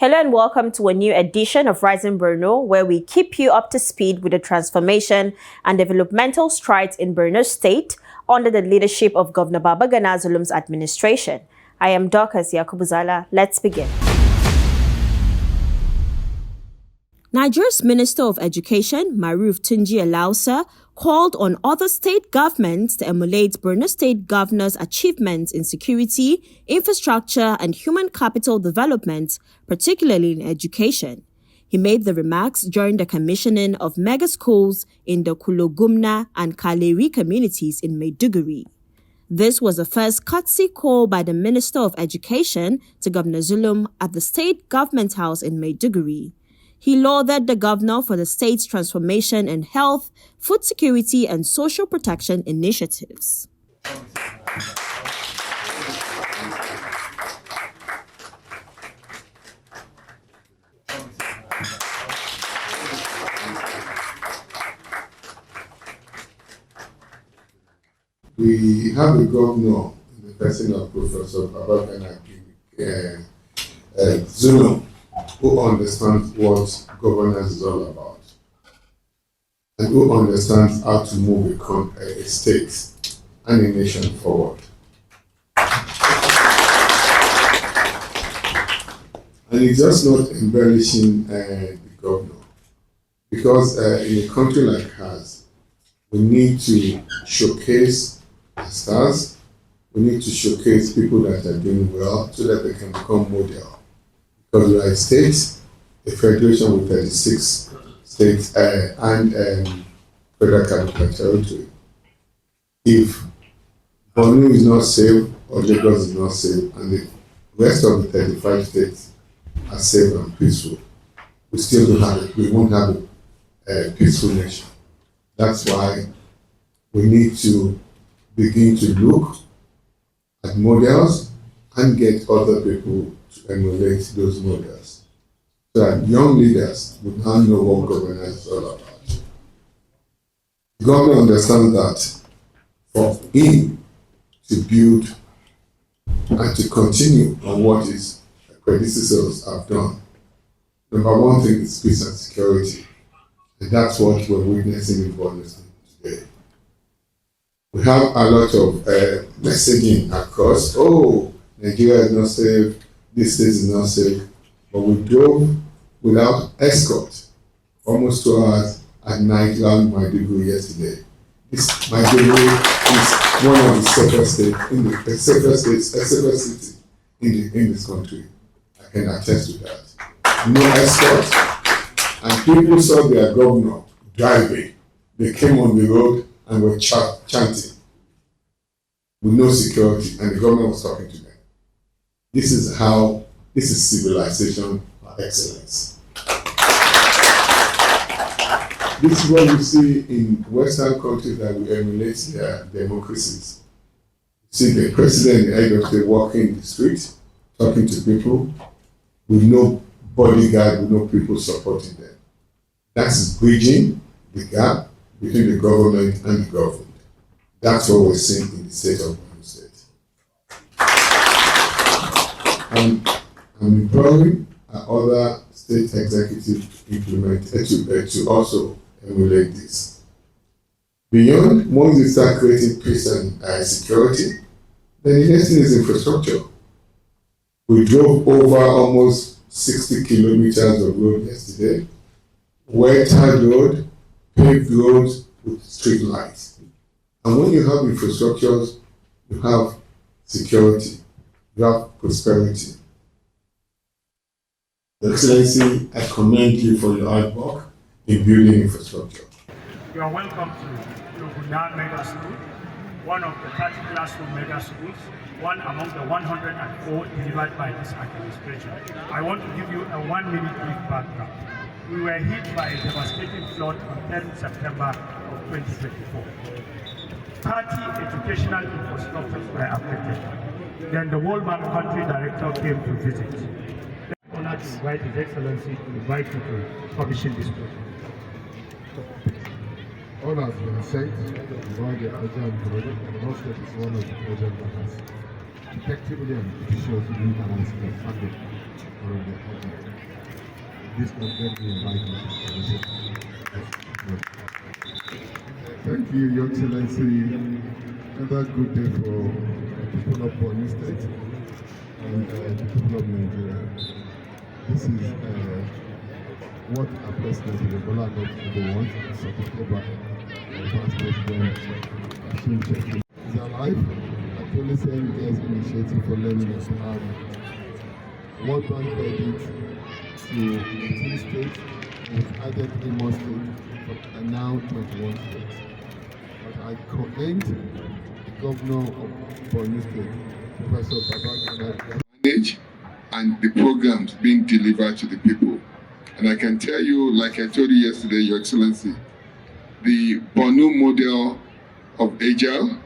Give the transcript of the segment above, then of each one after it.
Hello and welcome to a new edition of Rising Borno, where we keep you up to speed with the transformation and developmental strides in Borno State under the leadership of Governor Babagana Zulum's administration. I am Dorcas Yakubuzala. Let's begin. Nigeria's Minister of Education, Maruf Tunji Alausa, called on other state governments to emulate Borno State Governor's achievements in security, infrastructure, and human capital development, particularly in education. He made the remarks during the commissioning of mega schools in the Kulogumna and Kaleri communities in Maiduguri. This was the first courtesy call by the Minister of Education to Governor Zulum at the State Government House in Maiduguri. He lauded the governor for the state's transformation in health, food security, and social protection initiatives. We have a governor in the person of Professor Babagana Zulum, who understands what governance is all about and who understands how to move a state and a nation forward. And it's just not embellishing the governor, because in a country like ours, we need to showcase the stars, we need to showcase people that are doing well so that they can become model. Because we are a state, a federation with 36 states and federal capital territory. If Borno is not safe or Lagos is not safe and the rest of the 35 states are safe and peaceful, we won't have a peaceful nation. That's why we need to begin to look at models and get other people to emulate those models, so that young leaders would now know what governance is all about. The government understands that for him to build and to continue on what his predecessors have done, number one thing is peace and security, and that's what we're witnessing in Borno today. We have a lot of messaging across, Nigeria is not safe, this state is not safe, but we drove without escort almost 2 hours at night around Maiduguri yesterday. Maiduguri is one of the safest cities in this country. I can attest to that. No escort, and people saw their governor driving. They came on the road and were chanting with no security, and the government was talking to them. This is civilization by excellence. This is what we see in Western countries that we emulate their democracies. See the president in the head of the walking in the street, talking to people with no bodyguard, with no people supporting them. That's bridging the gap between the government and the governed. That's what we're seeing in the state of Borno State. And I'm imploring other state executives to also emulate this. Beyond, once you start creating peace and security, then the next thing is infrastructure. We drove over almost 60 kilometers of road yesterday, well-tarred road, paved roads with street lights. And when you have infrastructures, you have security, you have prosperity. Your Excellency, I commend you for your hard work in building infrastructure. You are welcome to Logunan Mega School, one of the 30 classroom mega schools, one among the 104 delivered by this administration. I want to give you a 1-minute brief background. We were hit by a devastating flood on 10 September of 2024. 30 educational infrastructures were affected. Then the World Bank country director came to visit. I'm honored to invite His Excellency to invite you to commission this project. All has been said about the urgent project, and also it's one of the projects that has effectively and efficiently balanced the funding. or on the Ajam. This can then be invited to visit. Thank you, Your Excellency. Another good day for the people of Borno State and the people of Nigeria. This is what our President Bola Tinubu wants, supported by the past President Hashim Sheikh. Is alive. Actually saying there's initiative for learning. World Bank credit to 18 states, we've added 3 more states, but are now 21 states. But I commend the governor of Borno State, Professor Babagana, manage and the programs being delivered to the people. And I can tell you, like I told you yesterday, Your Excellency, the Borno model of Agile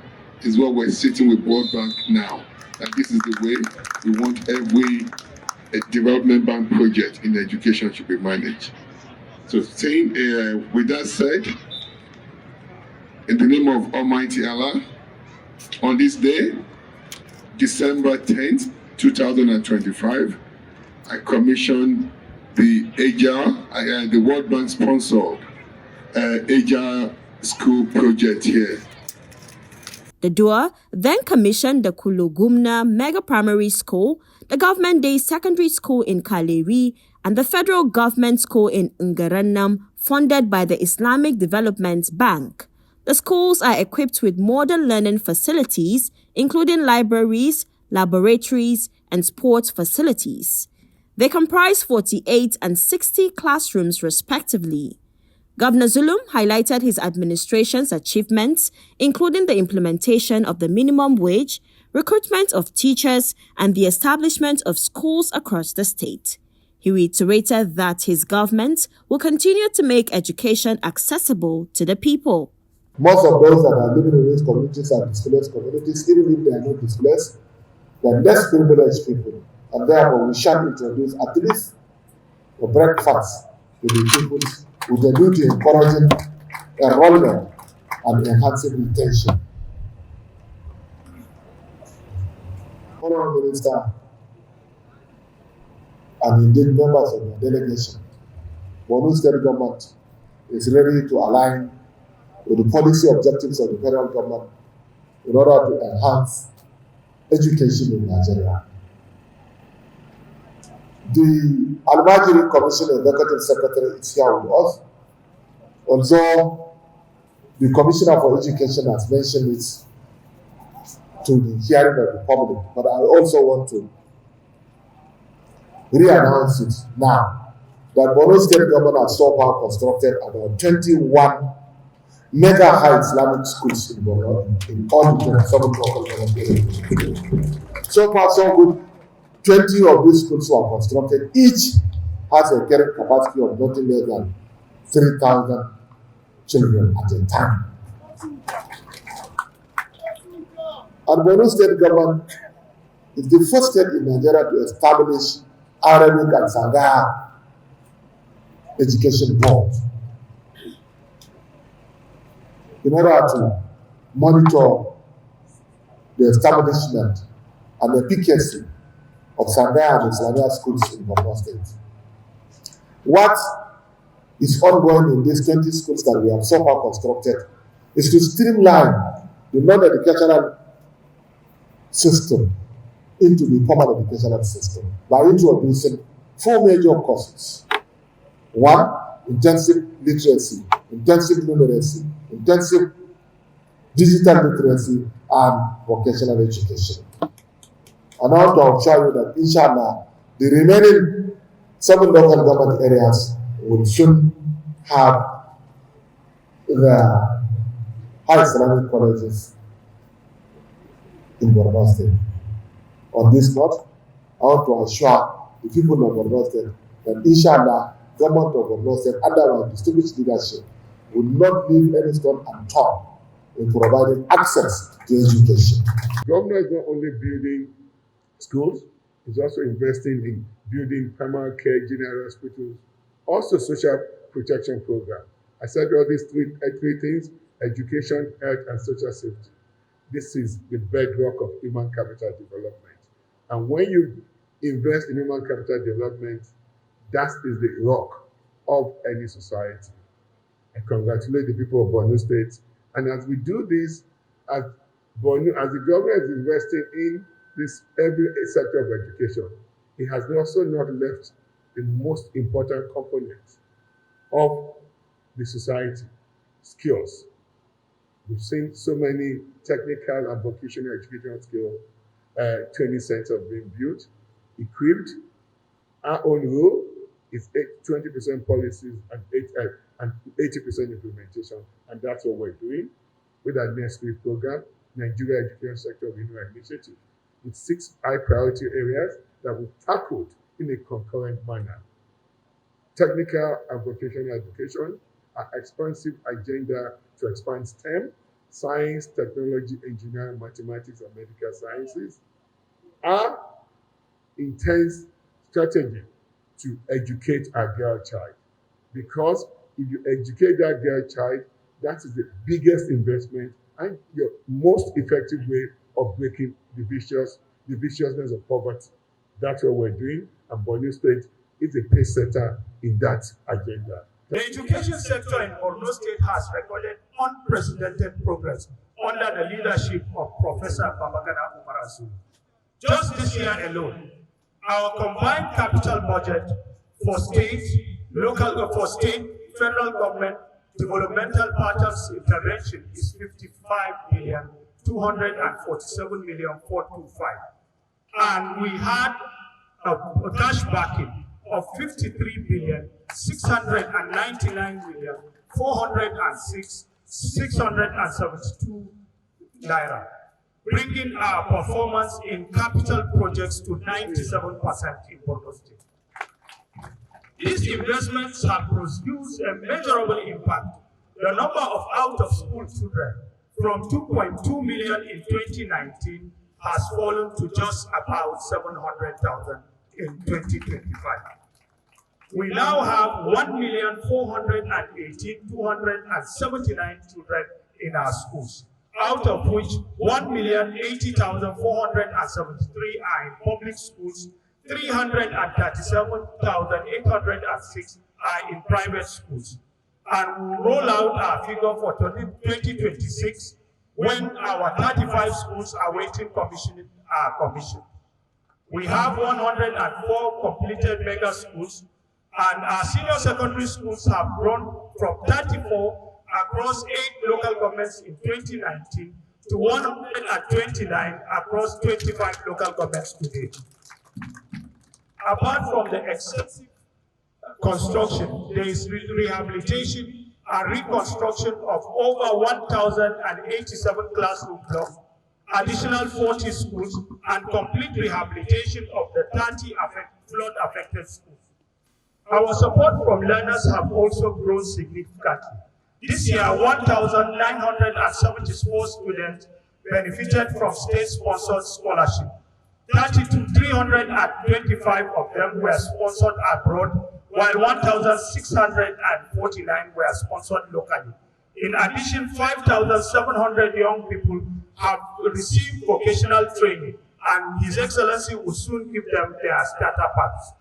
is what we're sitting with World Bank now. And this is the way we want every development bank project in education should be managed. So saying, with that said, in the name of Almighty Allah, on this day, December 10th, 2025, I commissioned the Agile, the World Bank sponsored Agile school project here. The DUA then commissioned the Kulugumna Mega Primary School, the Government Day Secondary School in Kaleri, and the Federal Government School in Ngaranam, funded by the Islamic Development Bank. The schools are equipped with modern learning facilities, including libraries, laboratories, and sports facilities. They comprise 48 and 60 classrooms respectively. Governor Zulum highlighted his administration's achievements, including the implementation of the minimum wage, recruitment of teachers, and the establishment of schools across the state. He reiterated that his government will continue to make education accessible to the people. Most of those that are living in these communities are displaced communities. Even if they are not displaced, they are less privileged people. And therefore, we shall introduce at least a breakfast to the people with the view to encouraging enrollment and enhancing retention. Honorable Minister, and indeed members of the delegation, Borno State government is ready to align with the policy objectives of the federal government in order to enhance education in Nigeria. The Almajiri Commission Executive Secretary is here with us. Also, the Commissioner for Education has mentioned it to the hearing of the public, but I also want to re-announce it now that Borno State government has so far constructed about 21 mega high Islamic schools in Borno, in all the 27 local government. So far, so good. 20 of these schools were constructed. Each has a carrying capacity of nothing less than 3,000 children at a time. And Borno State government is the first state in Nigeria to establish Arabic and Sangha education board in order to monitor the establishment and efficacy of Sangha and Islamia schools in Borno State. What is ongoing in these 20 schools that we have so far constructed is to streamline the non-educational system into the formal educational system by introducing 4 major courses. 1, intensive literacy, intensive numeracy, intensive digital literacy, and vocational education. And I want to assure you that, inshallah, the remaining 7 local government areas will soon have the high Islamic colleges in Borno State. On this note, I want to assure the people of Borno State that, inshallah, government of Borno State, under our distinguished leadership, will not leave any stone unturned in providing access to education. Governor is not only building schools, he's also investing in building primary care, general hospitals, also social protection program. I said all these three things: education, health, and social safety. This is the bedrock of human capital development. And when you invest in human capital development. That is the rock of any society. I congratulate the people of Borno State. And as we do this, as the government is investing in this every sector of education, it has also not left the most important component of the society, skills. We've seen so many technical and vocational educational skill training centers being built, equipped. Our own role is 20% policies and 80% implementation, and that's what we're doing with our next week program, Nigeria Education Sector Renewal Initiative, with 6 high priority areas that we've tackled in a concurrent manner. Technical and vocational education, our expansive agenda to expand STEM, science, technology, engineering, mathematics, and medical sciences. Our intense strategy to educate our girl child. Because if you educate that girl child, that is the biggest investment and your most effective way of breaking the viciousness of poverty. That's what we're doing, and Borno State is a pace setter in that agenda. The education sector in Borno State has recorded unprecedented progress under the leadership of Professor Babagana Umarasu. Just this year alone, our combined capital budget for state, federal government developmental patterns intervention is 55,247,425. And we had a cash backing of 53,699,406,672 naira, bringing our performance in capital projects to 97% in Borno State. These investments have produced a measurable impact. The number of out-of-school children from 2.2 million in 2019 has fallen to just about 700,000 in 2025. We now have 1,418,279 children in our schools, out of which 1,080,473 are in public schools, 337,806 are in private schools. And we'll roll out our figure for 2026 when our 35 schools are waiting commissioning are commissioned. We have 104 completed mega schools, and our senior secondary schools have grown from 34 across 8 local governments in 2019 to 129 across 25 local governments today. Apart from the excessive construction, there is rehabilitation and reconstruction of over 1,087 classroom blocks, additional 40 schools, and complete rehabilitation of the 30 flood-affected schools. Our support from learners have also grown significantly. This year, 1,974 students benefited from state-sponsored scholarship. 325 of them were sponsored abroad, while 1,649 were sponsored locally. In addition, 5,700 young people have received vocational training, and His Excellency will soon give them their starter packs.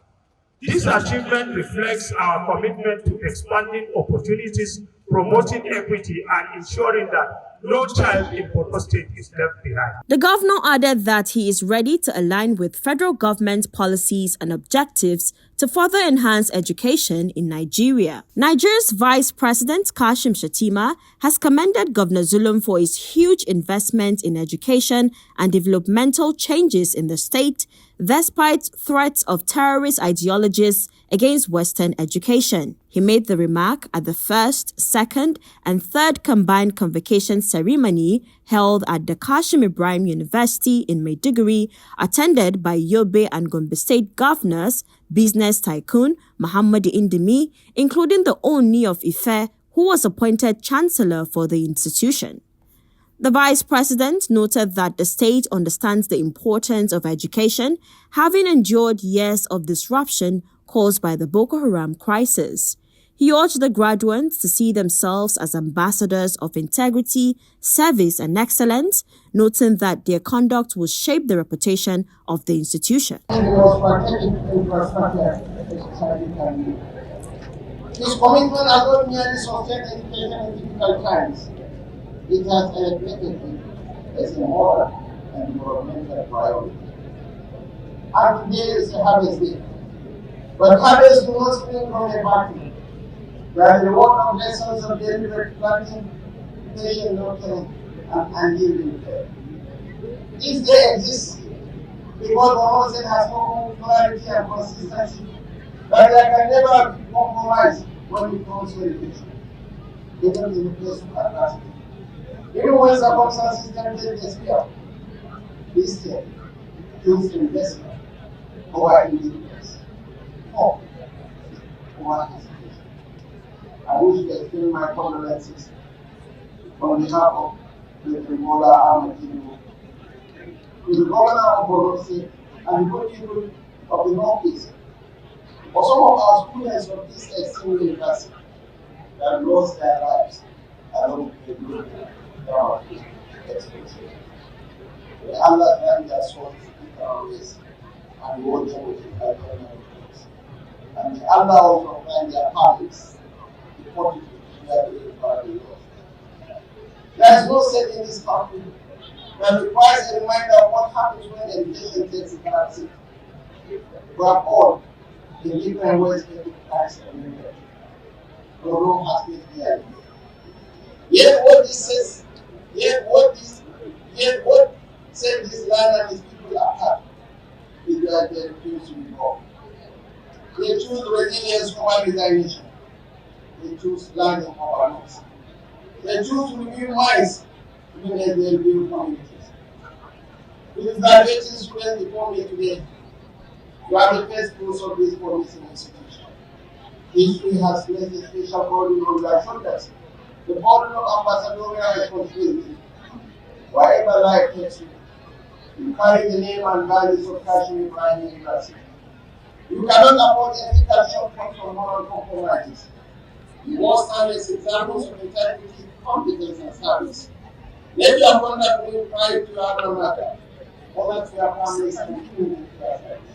This achievement reflects our commitment to expanding opportunities, promoting equity, and ensuring that no child in Borno State is left behind. The governor added that he is ready to align with federal government policies and objectives to further enhance education in Nigeria. Nigeria's Vice President Kashim Shettima has commended Governor Zulum for his huge investment in education and developmental changes in the state, despite threats of terrorist ideologies against Western education. He made the remark at the first, second, and third combined convocation ceremony held at the Kashim Ibrahim University in Maiduguri, attended by Yobe and Gombe State governors, business tycoon Muhammad Indimi, including the Oni of Ife, who was appointed chancellor for the institution. The vice president noted that the state understands the importance of education, having endured years of disruption caused by the Boko Haram crisis. He urged the graduates to see themselves as ambassadors of integrity, service, and excellence, noting that their conduct will shape the reputation of the institution. His commitment has not merely sustained education in difficult times, it has elevated it as a moral and environmental priority. And today is a harvest day. But harvest will not spring from a party. Where the reward of lessons of deliberate planting, patient nurturing, and yielding care. This day exists because Borno State has no clarity and consistency, but there can never be compromise when it comes to education, even in the face of adversity. Even when circumstances can take despair, this year, choose investment over indifference, hope over hesitation. I wish to extend my condolences on behalf of the tinubu to the governor of Borno State and the good people of the Northeast, for some of our students of this esteemed university that lost their lives along the road down expensive. May Allah grant their souls eternal rest and reward them with eternal rewards. And may Allah also grant their families the fortitude to bear the impact of the Lord. There is no set in this country that requires a reminder of what happens when education takes a back seat. We have all, in different ways, taken Christ and England. The Lord has been here. Yet what this says, yet what set this land and his people apart is that they refuse to be wrong. They choose resilience over resignation. They choose learning over loss. They choose to rebuild minds even as they rebuild communities. With graduating students before me today, you are the first fruits of this promising institution. History has placed a special burden on your shoulders, the burden of ambassadorial responsibility. Wherever life takes you, you carry the name and values of Kashmir Prime University. You cannot afford ethical shortcuts or moral compromises. You must stand as examples of integrity, competence, and service. Let your conduct bring pride to your alma mater, honor to your families, and community to your friends.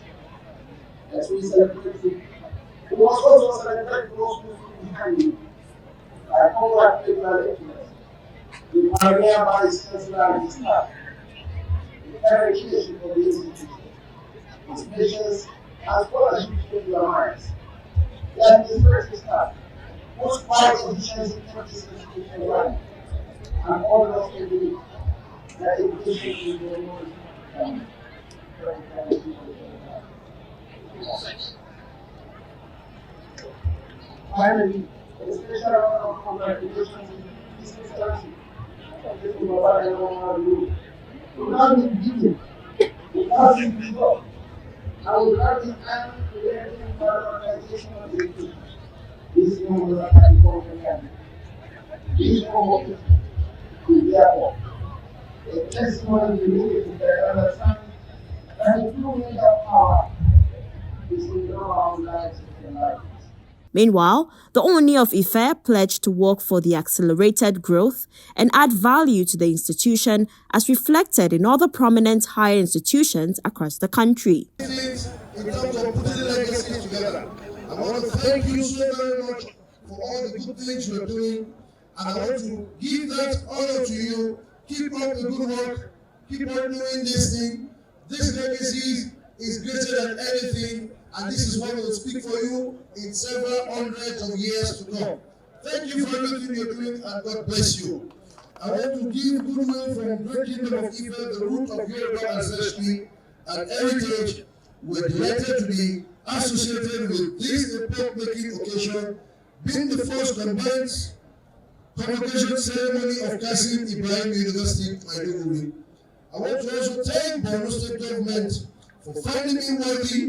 As we celebrate you, we must also celebrate those who stood behind you. I congratulate your lecturers, the pioneer vice chancellor and his staff, the current leadership of the institution, his patience and scholarship shaped your minds. That dispersed staff, whose quiet efficiency kept this institution running, and all those who believe that education is the most finally, a special round of congratulations to His Excellency, without being beaten, without being beaten, and without being angry to anything but the organization of the education. This young was a company. This promotion is therefore a testimony to me that understand that the true meaning of power is to grow our lives and lives. Meanwhile, the Oni of Ife pledged to work for the accelerated growth and add value to the institution as reflected in other prominent higher institutions across the country. In terms of putting the legacies together, I want to thank you so very much for all the good things you're doing, and I want to give that honor to you. Keep up the good work, keep on doing this thing. This legacy is greater than anything, and this is what will speak for you in several hundreds of years to come. Thank you for everything you're doing, and God bless you. I want to give goodwill from Great Kingdom of Ife, the root of Yoruba ancestry and heritage. We're delighted to be associated with this epoch-making occasion, being the first combined convocation ceremony of Qasim Ibrahim University, Maiduguri. I want to also thank Borno State government for finding me worthy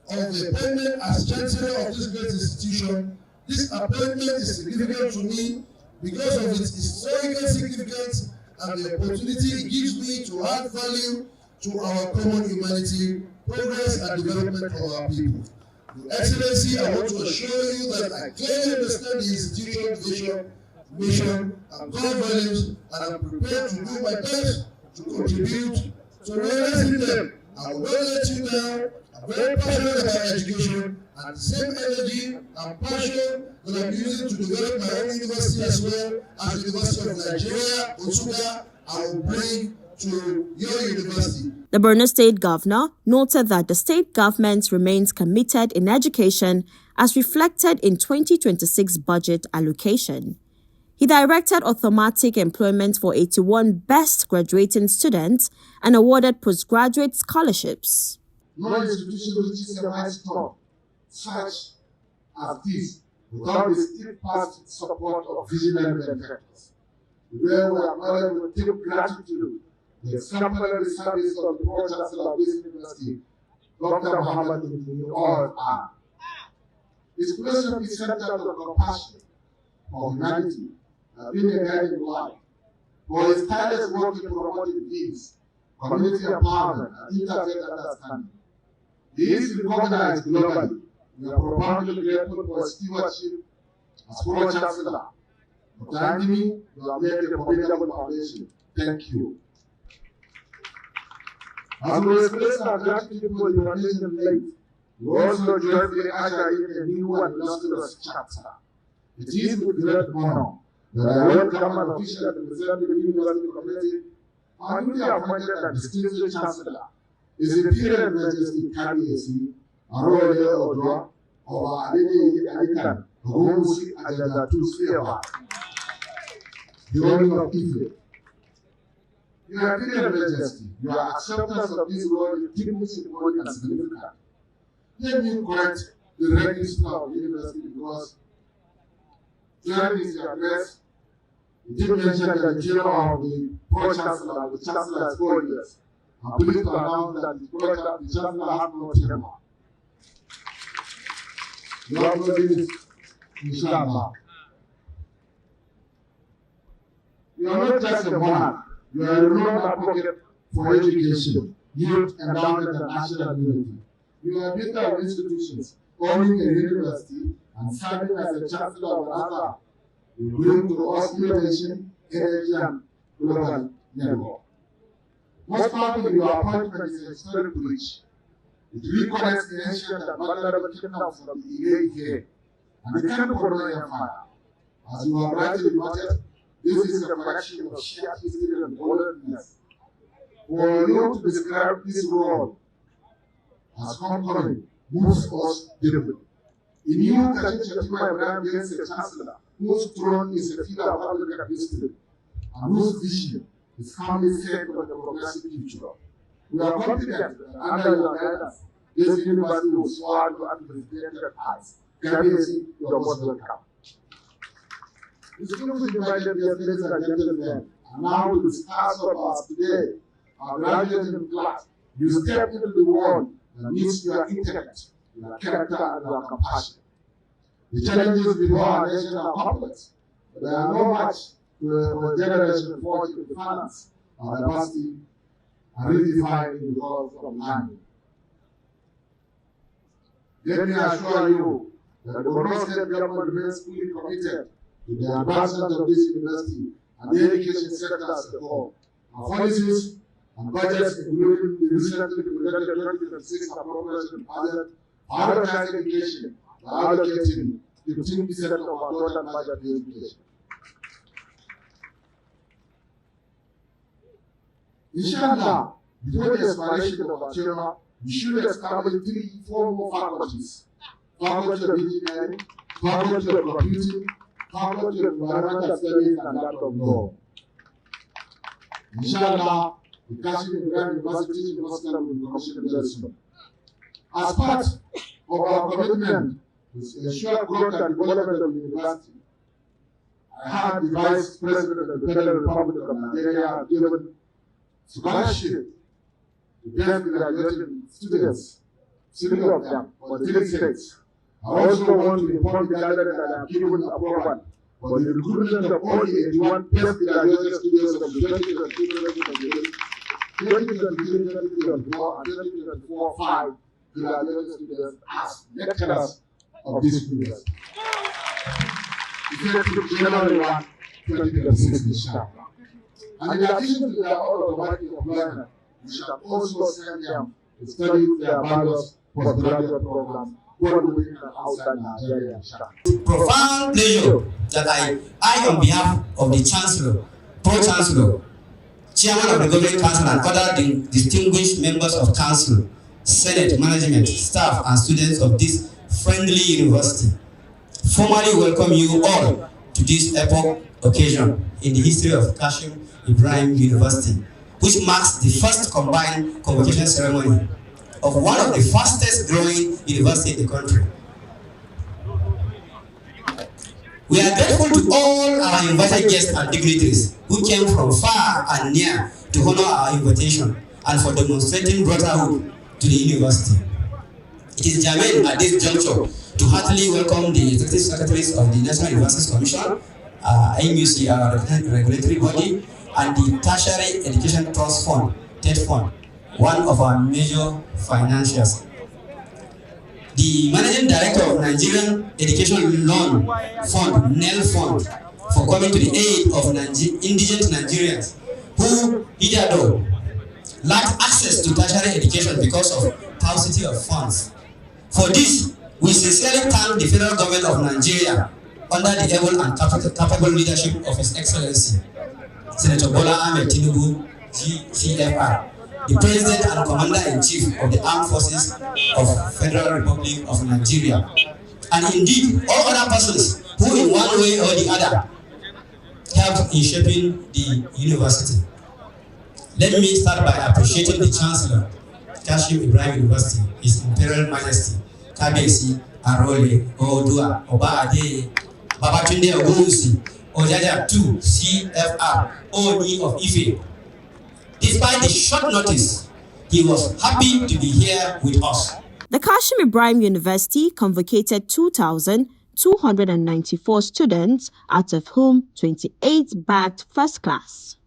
of the appointment as Chancellor of this great institution. This appointment is significant to me because of its historical significance and the opportunity it gives me to add value to our common humanity, progress and development of our people. Your Excellency, I want to assure you that I clearly understand the institution's vision, mission, and core values, and I'm prepared to do my best to contribute to realizing them. I will not let you down. I'm very passionate about education, and the same energy and passion that I'm using to develop my own university as well as the University of Nigeria, Osuga, I will bring to your university. The Borno State Governor noted that the state government remains committed in education as reflected in 2026 budget allocation. He directed automatic employment for 81 best graduating students and awarded postgraduate scholarships. No institution reaches a milestone such as this without the steadfast support of visionary benefactors. Today we acknowledge with deep gratitude the exemplary service of the Pro-Chancellor of this university, Dr. Muhammad all. His philosophy is centered on compassion for humanity, being a guiding light. For his tireless work in promoting peace, community empowerment, and interfaith understanding. He is recognized globally. We are profoundly grateful for his stewardship as Pro-Chancellor. Dr. Andimi, you have laid a formidable foundation. Thank you. As we express our gratitude for the foundation laid, we also joyfully usher in a new and illustrious chapter. It is with great honor that I welcome and officially represent the university community and newly appointed and distinguished Chancellor, His Imperial Majesty Kabiyesi Arole Odua Oba Adeniyi Ayitan Ogunwusi Ajagatu Sewa, the owner of Ife. Your Imperial Majesty, your acceptance of this role is deeply symbolic and significant. Let me correct the register of the university because during his address, he did mention that the tenure of the Pro-Chancellor, the Chancellor is 4 years. I'm pleased to announce that the Chancellor has no tenure. You have to do this, inshallah. You are not just a monarch, you are a renowned advocate for education, youth, endowment, and national unity. You are builder of institutions, owning a university, and serving as a chancellor of another. You bring to us innovation, energy, and global network. Most powerfully, your appointment is a historic bridge. It reconnects the ancient and vulnerable kingdoms of the Ile-Ife and the Kano Borno Empire. As you have rightly noted, this is a collection of shared history and boldness. For you to describe this role as homecoming moves us deeply. In you, Kajit Shatima Ibrahim gains a chancellor whose throne is a pillar of African history and whose vision is firmly set on the progressive future. We are confident that under your guidance, this university will soar to unprecedented heights. Kabiyesi, you are most welcome. Distinguished divided here, ladies and gentlemen, and now to the stars of us today, our graduating class, you step into the world that needs your intellect, your character, and your compassion. The challenges before our nation are complex, but they are no match to a generation forged in the finance, our diversity, and redefining the world from learning. Let me assure you that the Borno State government remains fully committed to the advancement of this university and the education sector as a whole. Our policies and budgets, including the recently presented 2026 appropriation budget, prioritize education by allocating 15% of our total budget to education. Inshallah, before the expiration of our tenure, we should establish 3-4 more faculties: faculty of engineering, faculty of computing, faculty of environmental studies, and that of law. Inshallah, the Kashmir University Hospital will be commissioned very soon. As part of our commitment to ensure growth and development of the university, I had the Vice President of the Federal Republic of Nigeria given scholarship to best graduating students, 3 of them, for the 3 states. I also want to inform the gathering that I have given approval for the recruitment of all the 81 best graduated students of the 2023, 2024, and 2024-5 graduating students as lecturers of this university. Effective January 1, 2026 inshallah. And in addition to their all automatic employment, we shall also send them to study their various postgraduate programs, both within and outside Nigeria. Profound pleasure that I on behalf of the Chancellor, Pro-Chancellor, Chairman of the Governing Council and other distinguished members of Council, Senate, management, staff and students of this friendly university, formally welcome you all to this epoch occasion in the history of Kashim Ibrahim University, which marks the first combined convocation ceremony of one of the fastest growing universities in the country. We are grateful to all our invited guests and dignitaries who came from far and near to honor our invitation and for demonstrating brotherhood to the university. It is germane at this juncture to heartily welcome the executive secretaries of the National Universities Commission, NUC, our regulatory body, and the Tertiary Education Trust Fund, TED Fund, one of our major financiers. The Managing Director of Nigerian Education Loan Fund, NEL Fund, for coming to the aid of indigent Nigerians who hitherto lacked access to tertiary education because of paucity of funds. For this, we sincerely thank the federal government of Nigeria under the able and capable leadership of His Excellency, Senator Bola Ahmed Tinubu, GCFR, the President and Commander-in-Chief of the Armed Forces of Federal Republic of Nigeria, and indeed all other persons who in one way or the other helped in shaping the university. Let me start by appreciating the Chancellor, Kashim Ibrahim University, His Imperial Majesty, Kabesi Arole Odua Oba Ade Babatunde Ogunwusi Ojaja 2 CFR Oni of Ife. Despite the short notice, he was happy to be here with us. The Kashim Ibrahim University convocated 2,294 students, out of whom 28 bagged first class.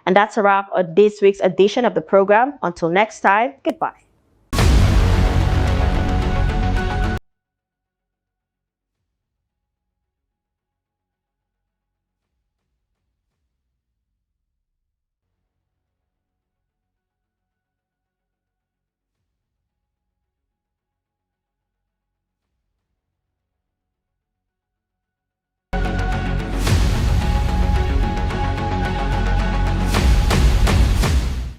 And that's a wrap on this week's edition of the program. Until next time, goodbye.